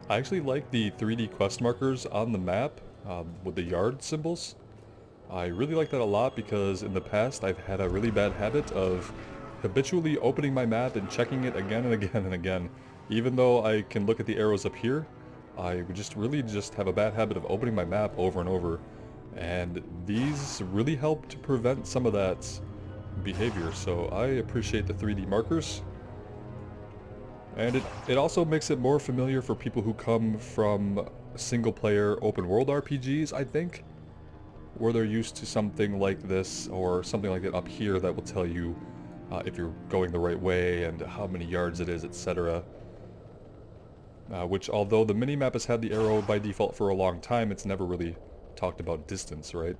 I actually like the 3D quest markers on the map with the yard symbols. I really like that a lot because in the past I've had a really bad habit of habitually opening my map and checking it again and again and again. Even though I can look at the arrows up here, I would just really just have a bad habit of opening my map over and over. And these really help to prevent some of that behavior, so I appreciate the 3D markers. And it also makes it more familiar for people who come from single-player open-world RPGs, I think, where they're used to something like this or something like it up here that will tell you if you're going the right way and how many yards it is, etc. Which, although the minimap has had the arrow by default for a long time, it's never really talked about distance, right?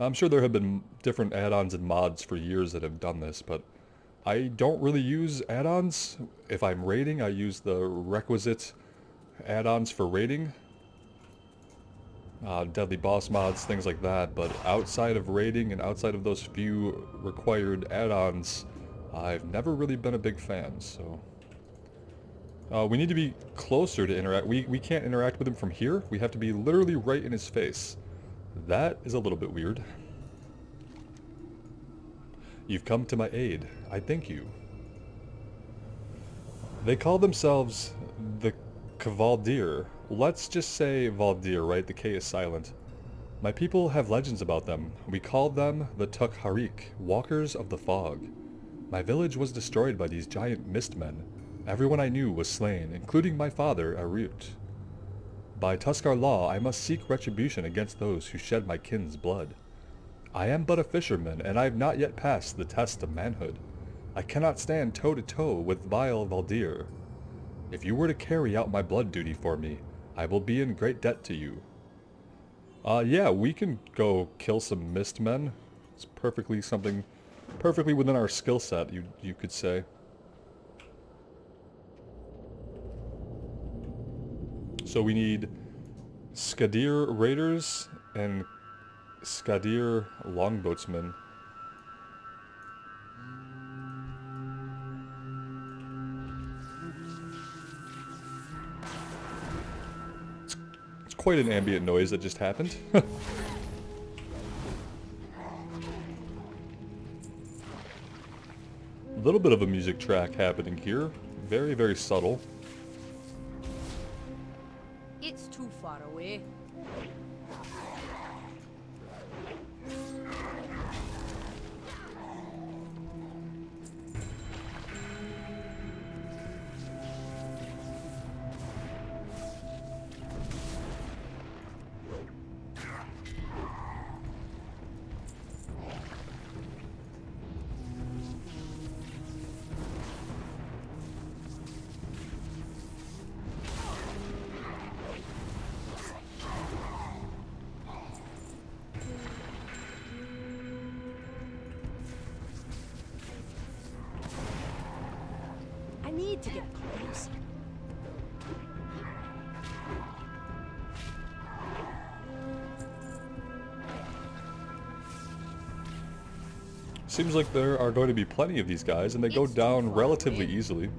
I'm sure there have been different add-ons and mods for years that have done this, but I don't really use add-ons. If I'm raiding, I use the requisite add-ons for raiding. Deadly boss mods, things like that, but outside of raiding and outside of those few required add-ons, I've never really been a big fan, so... we need to be closer to interact. We can't interact with him from here. We have to be literally right in his face. That is a little bit weird. You've come to my aid. I thank you. They call themselves the Kvaldir. Let's just say Valdir, right? The K is silent. My people have legends about them. We called them the Tukharik, Walkers of the Fog. My village was destroyed by these giant mistmen. Everyone I knew was slain, including my father, Arut. By Tuskarr law, I must seek retribution against those who shed my kin's blood. I am but a fisherman, and I have not yet passed the test of manhood. I cannot stand toe-to-toe with vile Valdir. If you were to carry out my blood duty for me, I will be in great debt to you. Yeah, we can go kill some mistmen. It's perfectly within our skill set, you could say. So we need Skadir Raiders and Skadir Longboatsmen. It's quite an ambient noise that just happened. A little bit of a music track happening here. Very, very subtle. It's too far away. I need to get close. Seems like there are going to be plenty of these guys, and they go down relatively easily.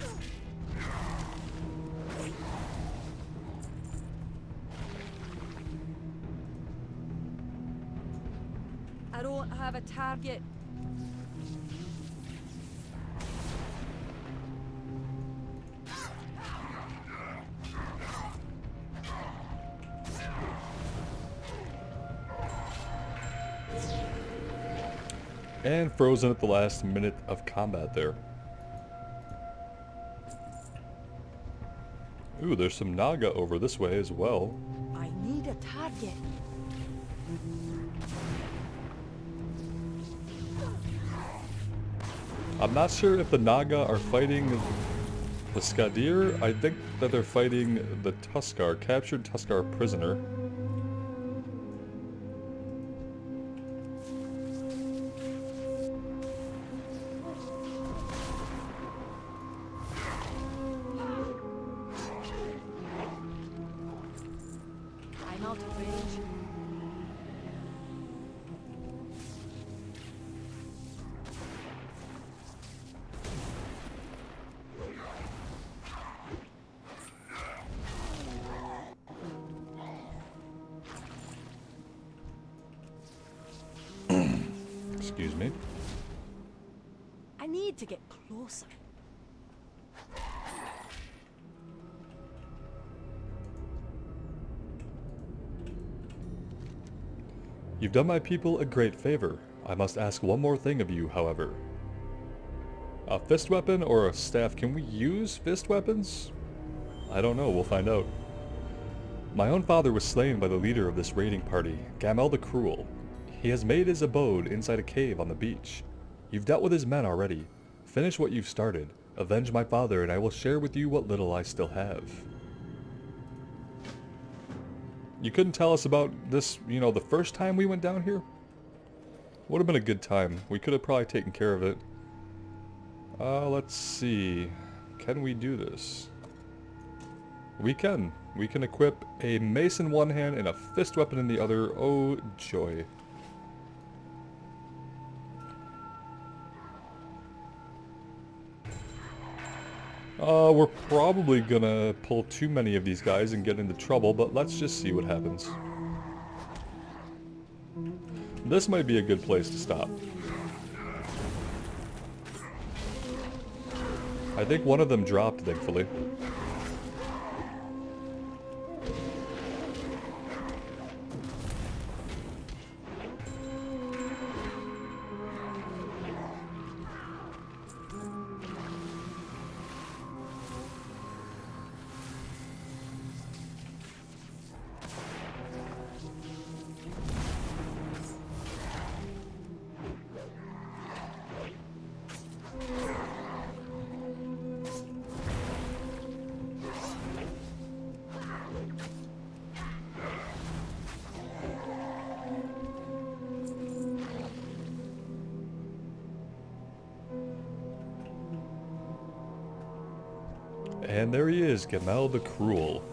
I don't have a target. And frozen at the last minute of combat there. Ooh, there's some Naga over this way as well. I need a target. I'm not sure if the Naga are fighting the Skadir. I think that they're fighting the Tuskarr, captured Tuskarr prisoner. I'm out of range. Excuse me. I need to get closer. You've done my people a great favor. I must ask one more thing of you, however. A fist weapon or a staff? Can we use fist weapons? I don't know, we'll find out. My own father was slain by the leader of this raiding party, Gamel the Cruel. He has made his abode inside a cave on the beach. You've dealt with his men already. Finish what you've started. Avenge my father, and I will share with you what little I still have. You couldn't tell us about this, you know, the first time we went down here? Would have been a good time. We could have probably taken care of it. Let's see. Can we do this? We can. We can equip a mace in one hand and a fist weapon in the other. Oh, joy. We're probably gonna pull too many of these guys and get into trouble, but let's just see what happens. This might be a good place to stop. I think one of them dropped, thankfully. And there he is, Gamel the Cruel.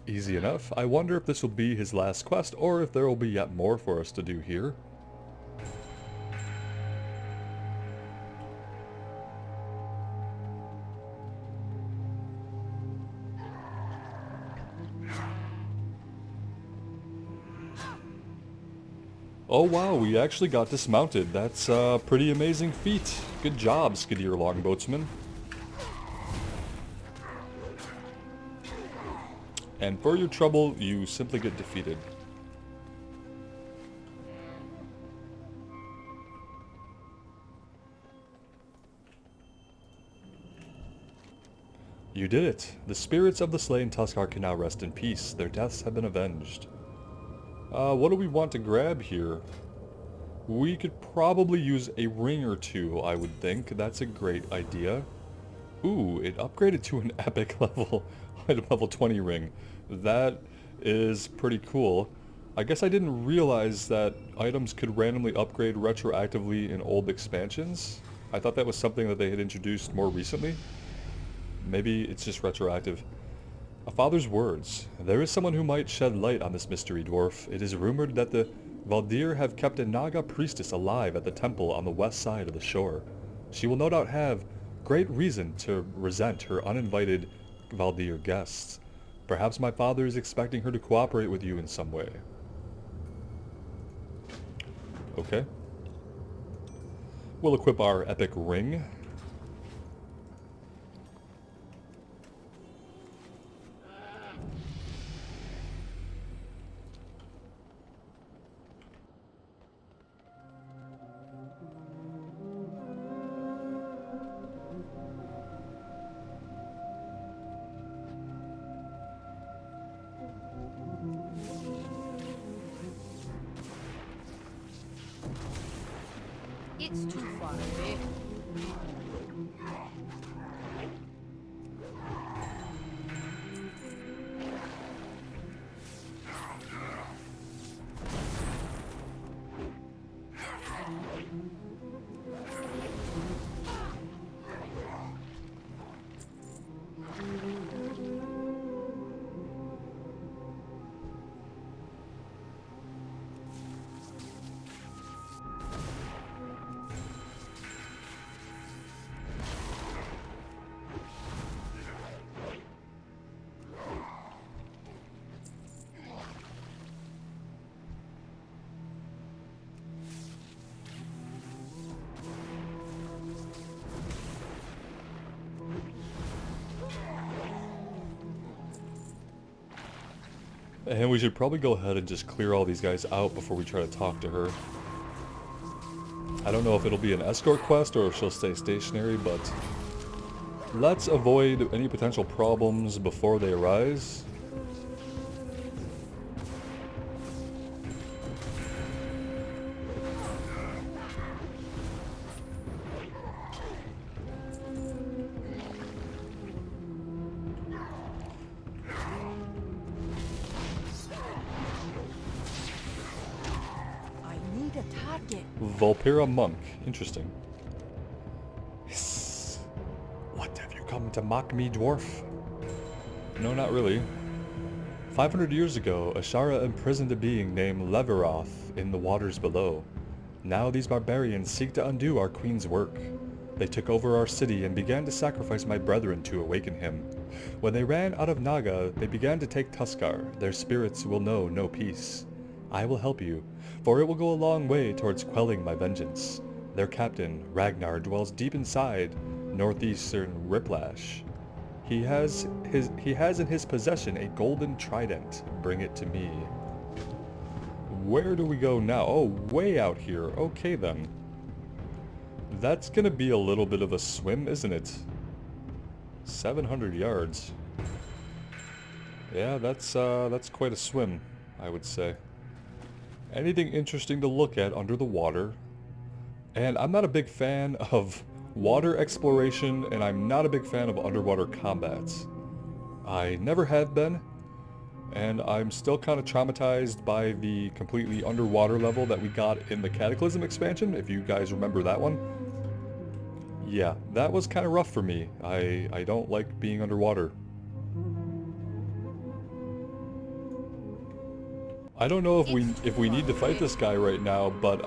Easy enough. I wonder if this will be his last quest, or if there will be yet more for us to do here. Oh wow, we actually got dismounted. That's a pretty amazing feat. Good job, Skiddier Longboatsman. And for your trouble, you simply get defeated. You did it. The spirits of the slain Tuskarr can now rest in peace. Their deaths have been avenged. What do we want to grab here? We could probably use a ring or two, I would think. That's a great idea. Ooh, it upgraded to an epic level, item level 20 ring. That is pretty cool. I guess I didn't realize that items could randomly upgrade retroactively in old expansions. I thought that was something that they had introduced more recently. Maybe it's just retroactive. A father's words. There is someone who might shed light on this mystery, dwarf. It is rumored that the Valdir have kept a Naga priestess alive at the temple on the west side of the shore. She will no doubt have great reason to resent her uninvited Valdir guests. Perhaps my father is expecting her to cooperate with you in some way. Okay. We'll equip our epic ring. It's too far away. And we should probably go ahead and just clear all these guys out before we try to talk to her. I don't know if it'll be an escort quest or if she'll stay stationary, but let's avoid any potential problems before they arise. Volpira Monk. Interesting. Hiss. What, have you come to mock me, dwarf? No, not really. 500 years ago, Ashara imprisoned a being named Leveroth in the waters below. Now these barbarians seek to undo our queen's work. They took over our city and began to sacrifice my brethren to awaken him. When they ran out of Naga, they began to take Tuskarr. Their spirits will know no peace. I will help you, for it will go a long way towards quelling my vengeance. Their captain, Ragnar, dwells deep inside northeastern Riplash. He has in his possession a golden trident. Bring it to me. Where do we go now? Oh, way out here. Okay then. That's gonna be a little bit of a swim, isn't it? 700 yards. Yeah, that's quite a swim, I would say. Anything interesting to look at under the water? And I'm not a big fan of water exploration, and I'm not a big fan of underwater combats. I never have been, and I'm still kind of traumatized by the completely underwater level that we got in the Cataclysm expansion, if you guys remember that one. Yeah, that was kind of rough for me. I don't like being underwater. I don't know if we need to fight this guy right now, but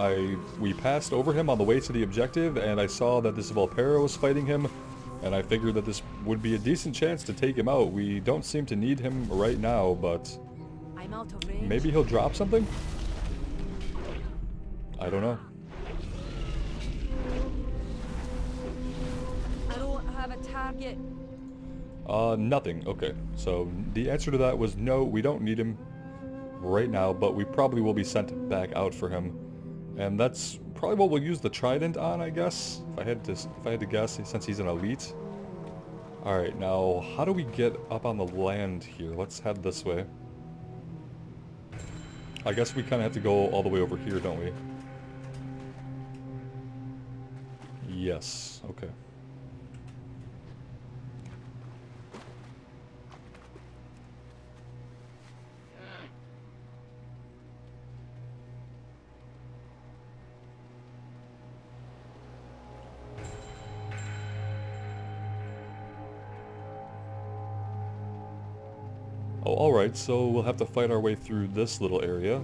we passed over him on the way to the objective, and I saw that this Volpera was fighting him, and I figured that this would be a decent chance to take him out. We don't seem to need him right now, but I'm out of range. Maybe he'll drop something? I don't know. I don't have a target. Nothing. Okay, so the answer to that was no, we don't need him right now, but we probably will be sent back out for him. And that's probably what we'll use the trident on, I guess, if I had to guess, since he's an elite. Alright, now, how do we get up on the land here? Let's head this way. I guess we kind of have to go all the way over here, don't we? Yes, okay. Oh, alright, so we'll have to fight our way through this little area.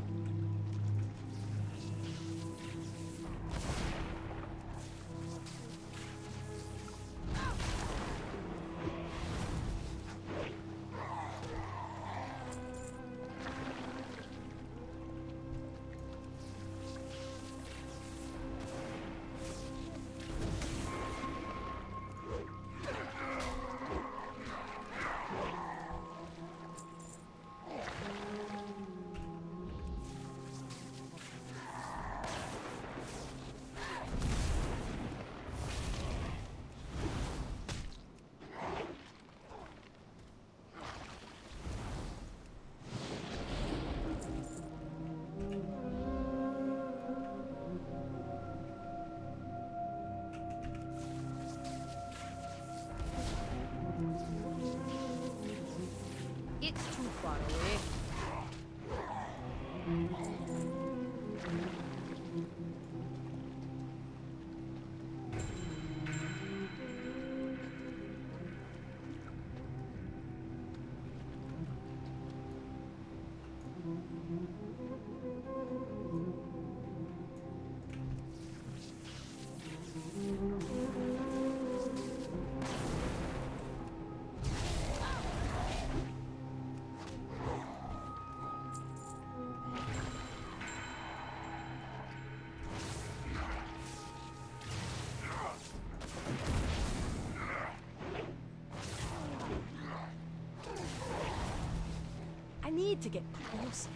need to get closer.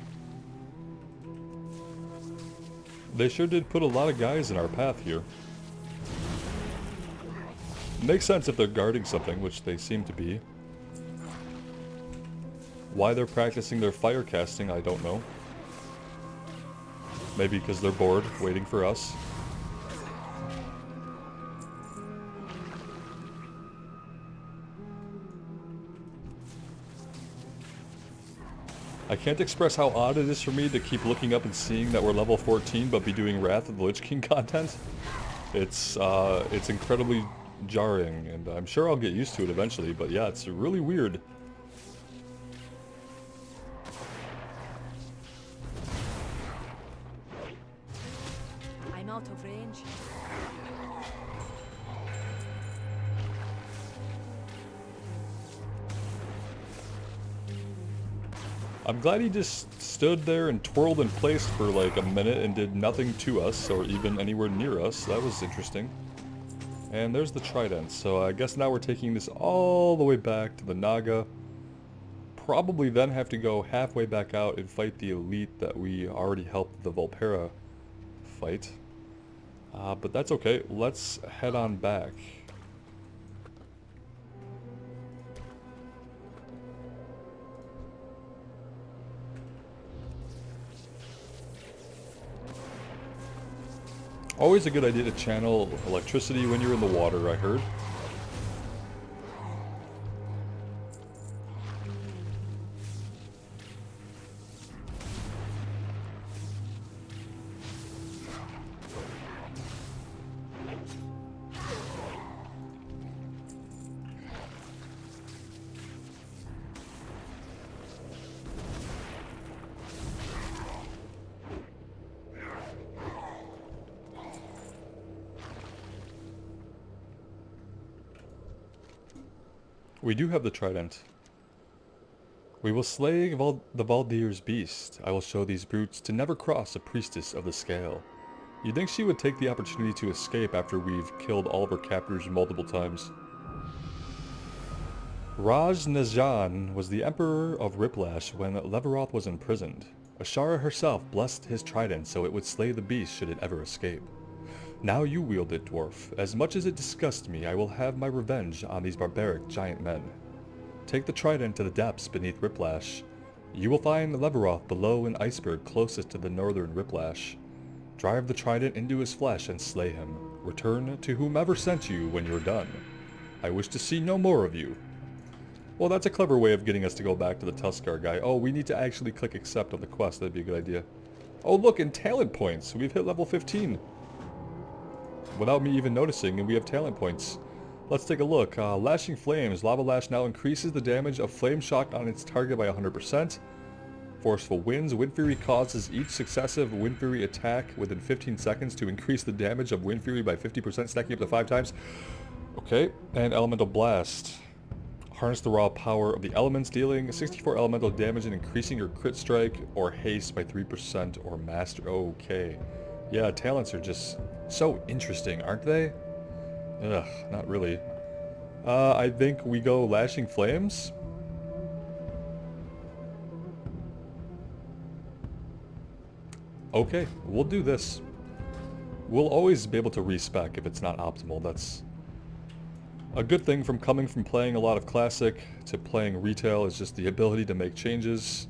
They sure did put a lot of guys in our path here. Makes sense if they're guarding something, which they seem to be. Why they're practicing their fire casting, I don't know. Maybe because they're bored, waiting for us. I can't express how odd it is for me to keep looking up and seeing that we're level 14 but be doing Wrath of the Lich King content. It's incredibly jarring, and I'm sure I'll get used to it eventually, but yeah, it's really weird. I'm out of range. I'm glad he just stood there and twirled in place for like a minute and did nothing to us, or even anywhere near us. That was interesting. And there's the trident, so I guess now we're taking this all the way back to the Naga. Probably then have to go halfway back out and fight the elite that we already helped the Volpera fight. But that's okay, let's head on back. Always a good idea to channel electricity when you're in the water, I heard. We do have the trident. We will slay the Valdir's beast. I will show these brutes to never cross a priestess of the scale. You'd think she would take the opportunity to escape after we've killed all of her captors multiple times. Raj Najan was the emperor of Riplash when Leveroth was imprisoned. Ashara herself blessed his trident so it would slay the beast should it ever escape. Now you wield it, dwarf. As much as it disgusts me, I will have my revenge on these barbaric giant men. Take the trident to the depths beneath Riplash. You will find Leveroth below an iceberg closest to the northern Riplash. Drive the trident into his flesh and slay him. Return to whomever sent you when you're done. I wish to see no more of you. Well, that's a clever way of getting us to go back to the Tuskarr guy. Oh, we need to actually click accept on the quest. That'd be a good idea. Oh, look, in talent points. We've hit level 15. Without me even noticing, and we have talent points. Let's take a look. Lashing Flames. Lava Lash now increases the damage of Flame Shock on its target by 100%. Forceful Winds. Wind Fury causes each successive Wind Fury attack within 15 seconds to increase the damage of Wind Fury by 50%, stacking up to 5 times. Okay, and Elemental Blast. Harness the raw power of the elements, dealing 64 elemental damage and increasing your crit strike or haste by 3% or master. Okay. Yeah, talents are just so interesting, aren't they? Ugh, not really. I think we go Lashing Flames. Okay, we'll do this. We'll always be able to respec if it's not optimal. That's a good thing from coming from playing a lot of Classic to playing Retail, is just the ability to make changes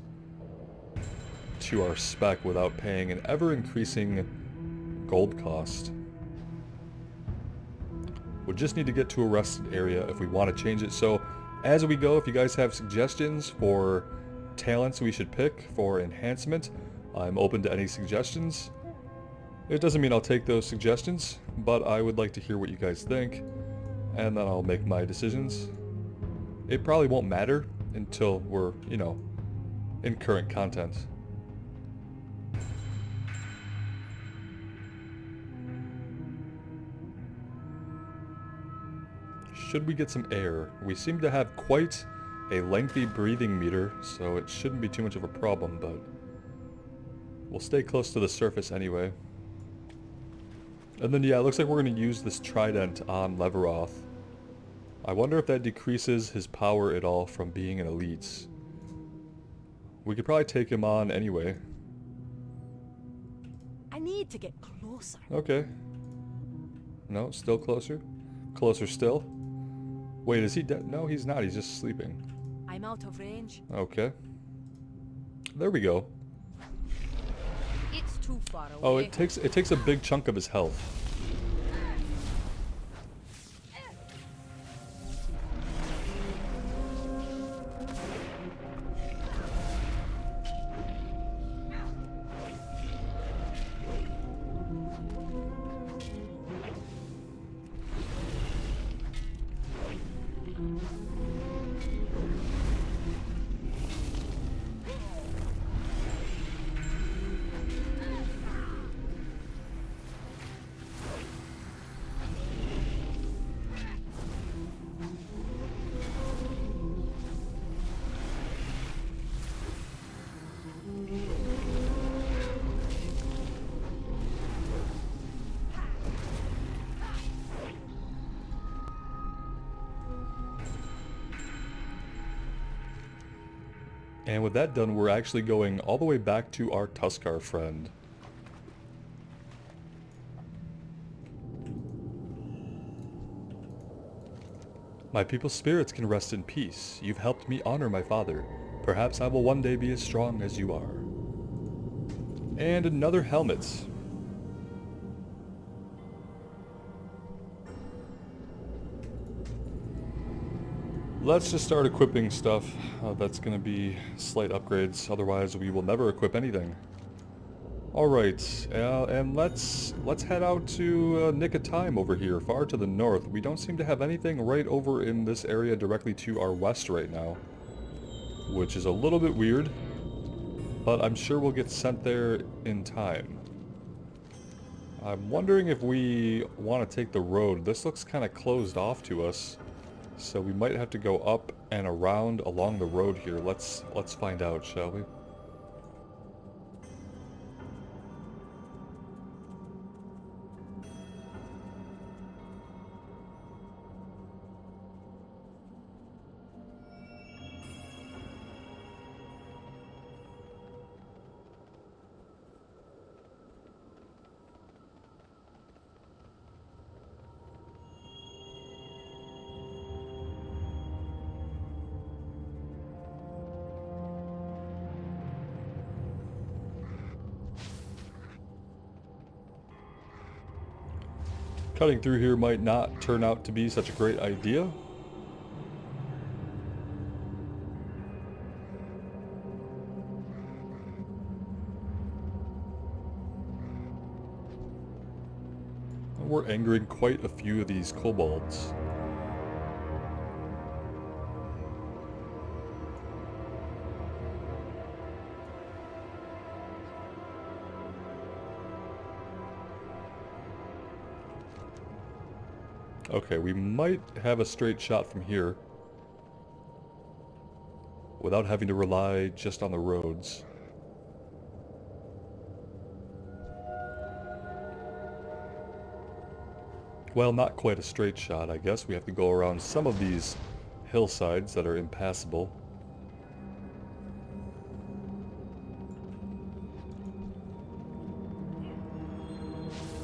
to our spec without paying an ever-increasing gold cost. We'll just need to get to a rested area if we want to change it. So as we go, if you guys have suggestions for talents we should pick for enhancement, I'm open to any suggestions. It doesn't mean I'll take those suggestions, but I would like to hear what you guys think, and then I'll make my decisions. It probably won't matter until we're, you know, in current content. Should we get some air? We seem to have quite a lengthy breathing meter, so it shouldn't be too much of a problem, but we'll stay close to the surface anyway. And then yeah, it looks like we're going to use this trident on Leveroth. I wonder if that decreases his power at all from being an elite. We could probably take him on anyway. I need to get closer. Okay. No, still closer? Closer still? Wait, is he dead? No, he's not. He's just sleeping. I'm out of range. Okay. There we go. It's too far away. Oh, it takes a big chunk of his health. And with that done, we're actually going all the way back to our Tuskarr friend. My people's spirits can rest in peace. You've helped me honor my father. Perhaps I will one day be as strong as you are. And another helmet. Let's just start equipping stuff. That's going to be slight upgrades, otherwise we will never equip anything. Alright, and let's head out to Nick of Time over here, far to the north. We don't seem to have anything right over in this area directly to our west right now, which is a little bit weird, but I'm sure we'll get sent there in time. I'm wondering if we want to take the road. This looks kind of closed off to us. So we might have to go up and around along the road here. Let's find out, shall we? Cutting through here might not turn out to be such a great idea. We're angering quite a few of these kobolds. Okay, we might have a straight shot from here without having to rely just on the roads. Well, not quite a straight shot, I guess. We have to go around some of these hillsides that are impassable.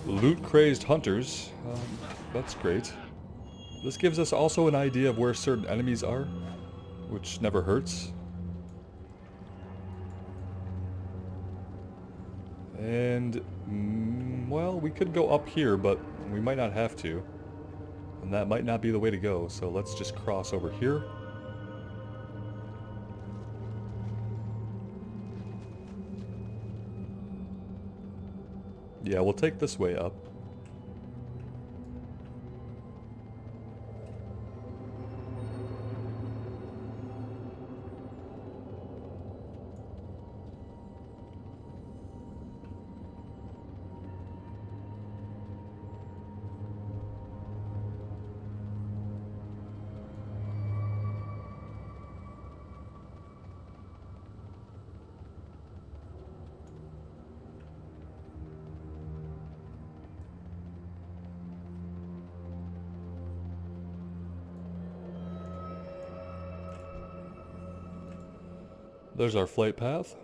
Loot-crazed hunters. That's great. This gives us also an idea of where certain enemies are, which never hurts. And, well, we could go up here, but we might not have to. And that might not be the way to go, so let's just cross over here. Yeah, we'll take this way up. There's our flight path.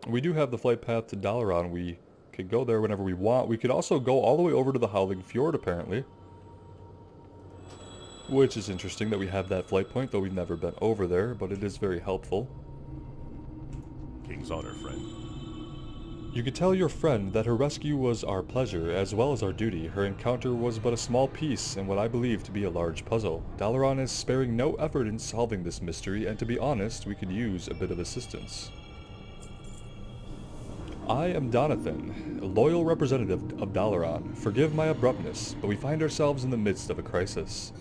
We do have the flight path to Dalaran. We could go there whenever we want. We could also go all the way over to the Howling Fjord, apparently. Which is interesting that we have that flight point, though we've never been over there, but it is very helpful. King's honor, friend. You could tell your friend that her rescue was our pleasure, as well as our duty. Her encounter was but a small piece in what I believe to be a large puzzle. Dalaran is sparing no effort in solving this mystery, and to be honest, we could use a bit of assistance. I am Donathan, a loyal representative of Dalaran. Forgive my abruptness, but we find ourselves in the midst of a crisis.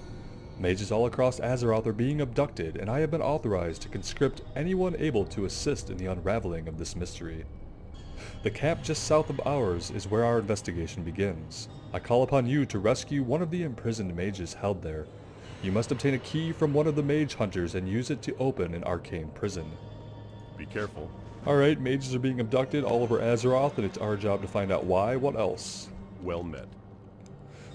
Mages all across Azeroth are being abducted, and I have been authorized to conscript anyone able to assist in the unraveling of this mystery. The camp just south of ours is where our investigation begins. I call upon you to rescue one of the imprisoned mages held there. You must obtain a key from one of the mage hunters and use it to open an arcane prison. Be careful. Alright, mages are being abducted all over Azeroth, and it's our job to find out why. What else? Well met.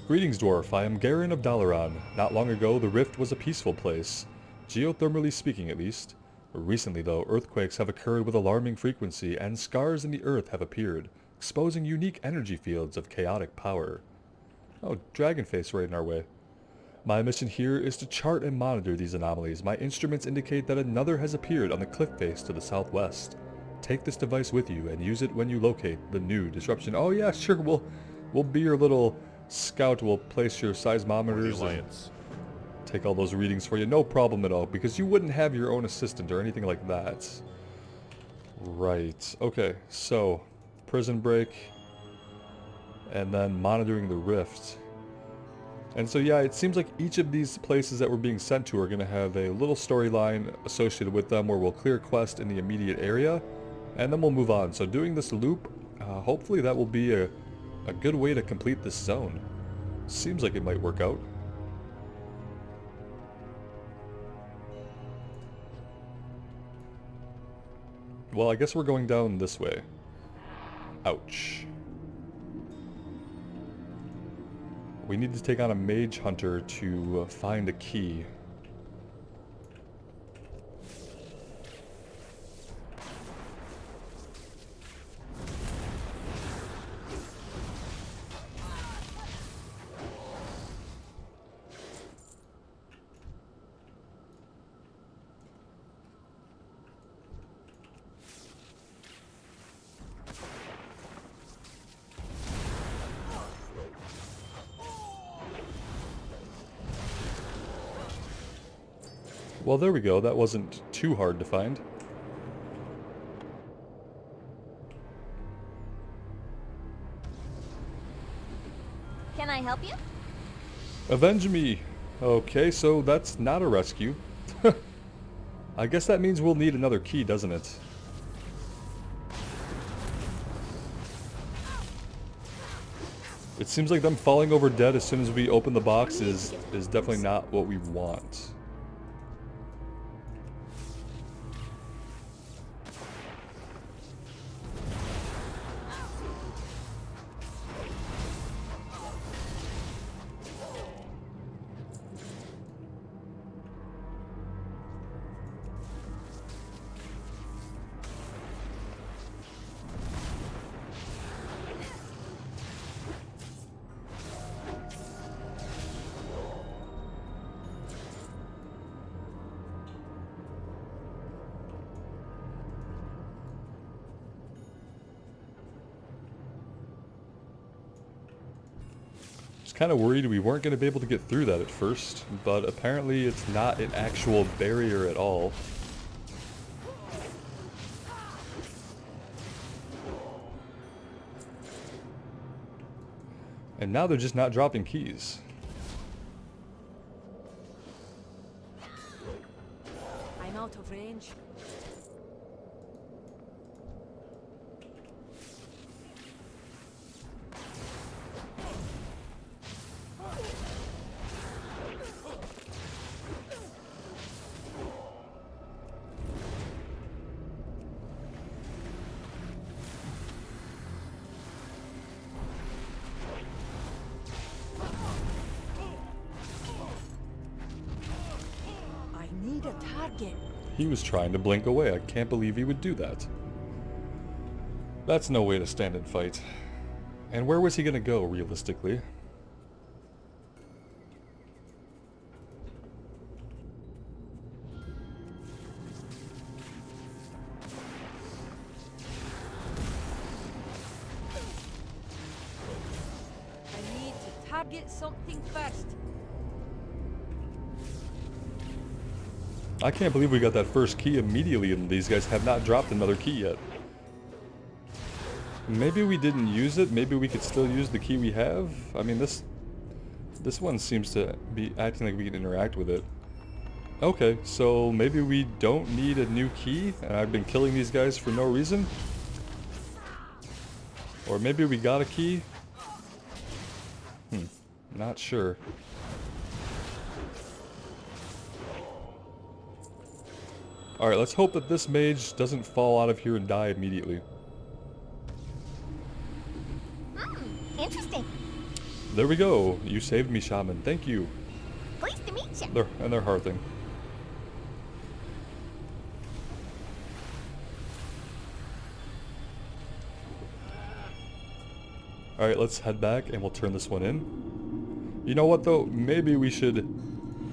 Greetings, Dwarf. I am Garen of Dalaran. Not long ago, the Rift was a peaceful place. Geothermally speaking, at least. Recently, though, earthquakes have occurred with alarming frequency, and scars in the earth have appeared, exposing unique energy fields of chaotic power. Oh, Dragonface right in our way. My mission here is to chart and monitor these anomalies. My instruments indicate that another has appeared on the cliff face to the southwest. Take this device with you and use it when you locate the new disruption. Oh yeah, sure, we'll be your little scout. We'll place your seismometers and take all those readings for you. No problem at all, because you wouldn't have your own assistant or anything like that. Right. Okay, so prison break and then monitoring the rift. And so yeah, it seems like each of these places that we're being sent to are going to have a little storyline associated with them where we'll clear a quest in the immediate area, and then we'll move on. So doing this loop, hopefully that will be a good way to complete this zone. Seems like it might work out. Well, I guess we're going down this way. Ouch. We need to take on a mage hunter to find a key. Well, there we go. That wasn't too hard to find. Can I help you? Avenge me! Okay, so that's not a rescue. I guess that means we'll need another key, doesn't it? It seems like them falling over dead as soon as we open the box is definitely not what we want. Kind of worried we weren't going to be able to get through that at first, but apparently it's not an actual barrier at all. And now they're just not dropping keys. I'm out of range. He was trying to blink away. I can't believe he would do that. That's no way to stand and fight. And where was he gonna go, realistically? I need to target something first. I can't believe we got that first key immediately and these guys have not dropped another key yet. Maybe we didn't use it. Maybe we could still use the key we have. I mean, this one seems to be acting like we can interact with it. Okay, so maybe we don't need a new key and I've been killing these guys for no reason? Or maybe we got a key? Not sure. Alright, let's hope that this mage doesn't fall out of here and die immediately. Interesting. There we go. You saved me, Shaman. Thank you. Pleased to meet you. They're hearthing. Alright, let's head back and we'll turn this one in. You know what though? Maybe we should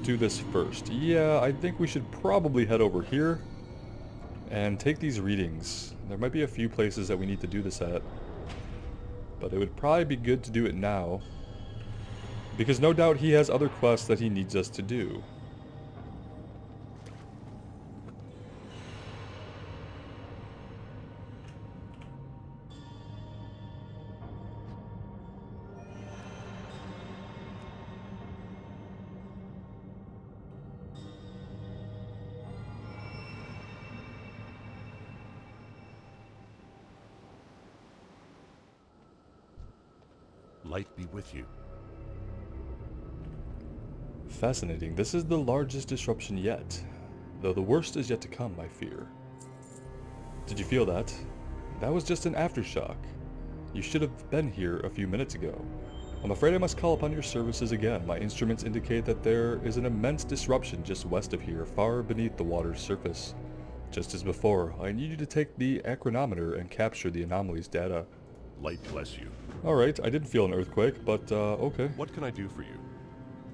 do this first. Yeah, I think we should probably head over here and take these readings. There might be a few places that we need to do this at. But it would probably be good to do it now. Because no doubt he has other quests that he needs us to do. Light be with you. Fascinating. This is the largest disruption yet. Though the worst is yet to come, I fear. Did you feel that? That was just an aftershock. You should have been here a few minutes ago. I'm afraid I must call upon your services again. My instruments indicate that there is an immense disruption just west of here, far beneath the water's surface. Just as before, I need you to take the acronometer and capture the anomaly's data. Light bless you. Alright, I didn't feel an earthquake, but okay. What can I do for you?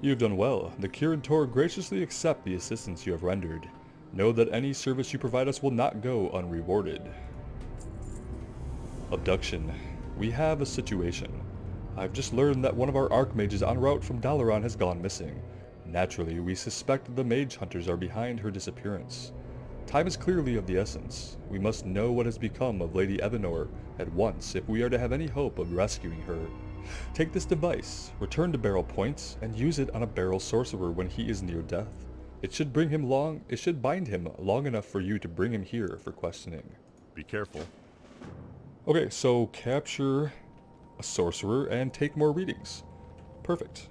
You have done well. The Kirin Tor graciously accept the assistance you have rendered. Know that any service you provide us will not go unrewarded. Abduction. We have a situation. I've just learned that one of our archmages en route from Dalaran has gone missing. Naturally, we suspect the mage hunters are behind her disappearance. Time is clearly of the essence. We must know what has become of Lady Evanor at once if we are to have any hope of rescuing her. Take this device, return to Barrel Point, and use it on a Barrel Sorcerer when he is near death. It should bind him long enough for you to bring him here for questioning. Be careful. Okay, so capture a sorcerer and take more readings. Perfect.